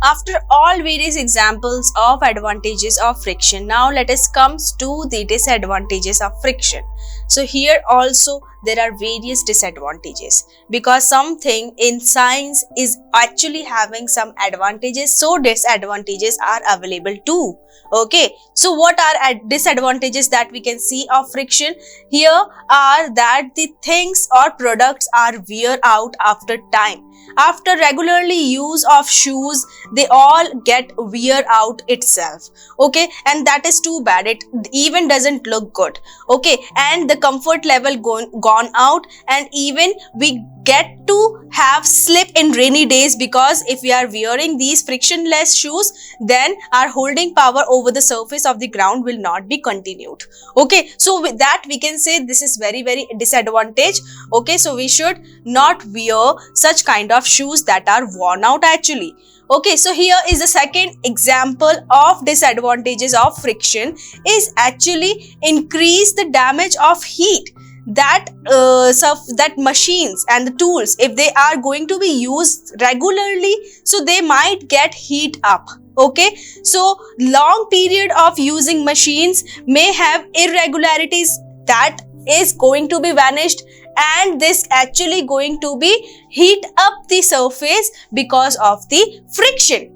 after all various examples of advantages of friction, now let us come to the disadvantages of friction. So here also there are various disadvantages, because something in science is actually having some advantages, so disadvantages are available too. Okay, so what are disadvantages that we can see of friction? Here are that the things or products are wear out after time. After regularly use of shoes, they all get wear out itself. Okay, and that is too bad. It even doesn't look good. Okay, and the comfort level gone out, and even we get to have slip in rainy days, because if we are wearing these frictionless shoes, then our holding power over the surface of the ground will not be continued. Okay, so with that we can say this is very disadvantage. Okay, so we should not wear such kind of shoes that are worn out actually. Okay, so here is the second example of disadvantages of friction, is actually increase the damage of heat. That machines and the tools, if they are going to be used regularly, so they might get heat up. Okay, so long period of using machines may have irregularities that is going to be vanished, and this actually going to be heat up the surface because of the friction.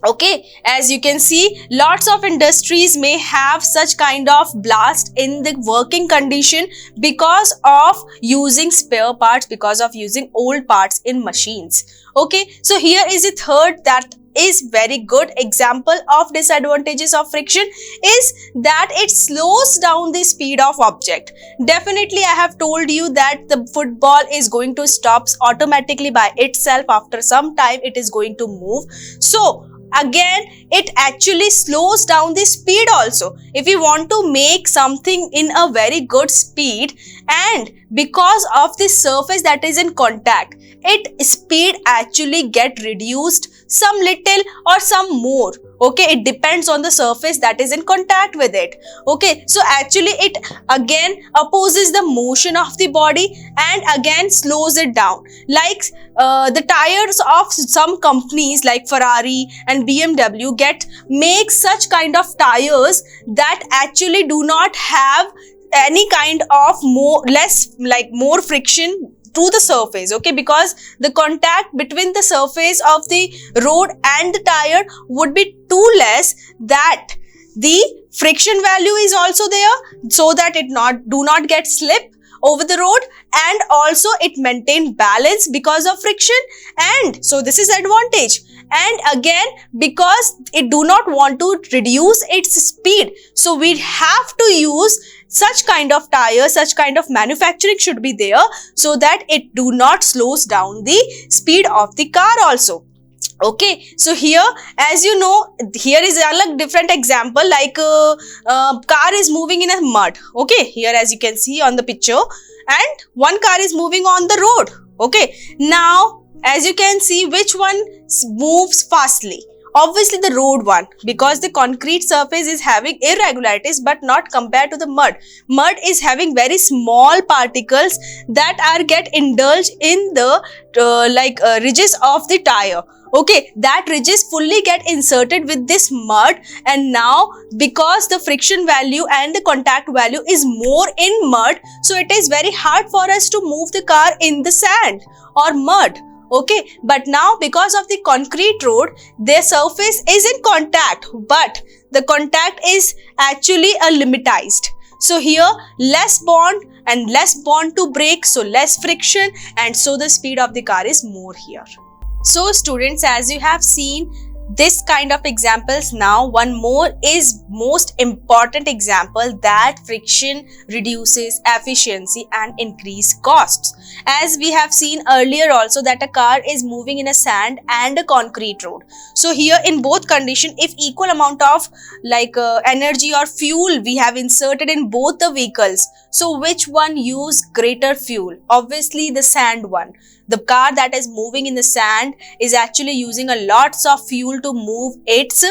Okay, as you can see, lots of industries may have such kind of blast in the working condition because of using spare parts, because of using old parts in machines. Okay, so here is a third that is very good example of disadvantages of friction, is that it slows down the speed of object. Definitely I have told you that the football is going to stop automatically by itself. After some time it is going to move. So again, it actually slows down the speed also. If you want to make something in a very good speed, and because of the surface that is in contact, its speed actually get reduced some little or some more. Okay, it depends on the surface that is in contact with it. Okay, so actually it again opposes the motion of the body and again slows it down. Like the tires of some companies like Ferrari and BMW make such kind of tires that actually do not have any kind of more friction to the surface. Okay, because the contact between the surface of the road and the tire would be too less, that the friction value is also there, so that it do not get slip over the road, and also it maintain balance because of friction, and so this is advantage. And again, because it do not want to reduce its speed, so we have to use such kind of tire, such kind of manufacturing should be there, so that it do not slows down the speed of the car also. Okay, so here, as you know, here is a different example, like car is moving in a mud. Okay, here as you can see on the picture, and one car is moving on the road. Okay, now as you can see, which one moves fastly? Obviously the road one, because the concrete surface is having irregularities, but not compared to the mud. Mud is having very small particles that are get indulged in the ridges of the tire. Okay, that ridges fully get inserted with this mud, and now because the friction value and the contact value is more in mud, so it is very hard for us to move the car in the sand or mud. Okay, but now because of the concrete road, their surface is in contact, but the contact is actually a limitized. So here less bond and less bond to break, so less friction, and so the speed of the car is more here. So students, as you have seen this kind of examples, now one more is most important example, that friction reduces efficiency and increase costs. As we have seen earlier also, that a car is moving in a sand and a concrete road. So here in both condition, if equal amount of energy or fuel we have inserted in both the vehicles, so which one use greater fuel? Obviously the sand one. The car that is moving in the sand is actually using a lots of fuel to move its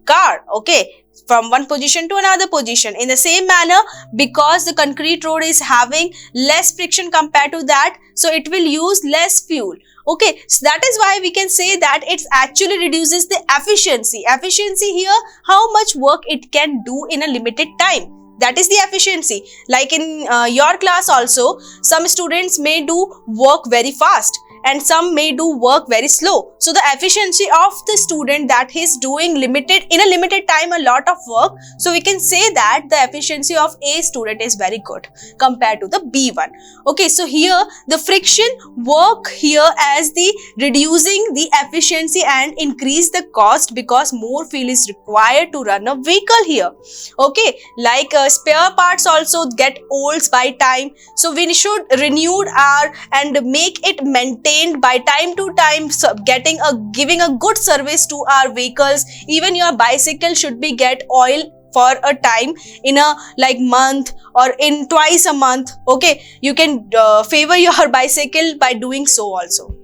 car, okay, from one position to another position. In the same manner, because the concrete road is having less friction compared to that, so it will use less fuel. Okay, so that is why we can say that it actually reduces the efficiency. Efficiency here, how much work it can do in a limited time. That is the efficiency. Like in your class also, some students may do work very fast and some may do work very slow. So the efficiency of the student that is doing in a limited time a lot of work, so we can say that the efficiency of A student is very good compared to the B one. Okay, so here the friction work here as the reducing the efficiency and increase the cost because more fuel is required to run a vehicle here. Okay, like spare parts also get old by time, so we should renew our and make it maintained by time to time, so giving a good service to our vehicles. Even your bicycle should be get oil for a time in a like month or in twice a month. Okay, you can favor your bicycle by doing so also.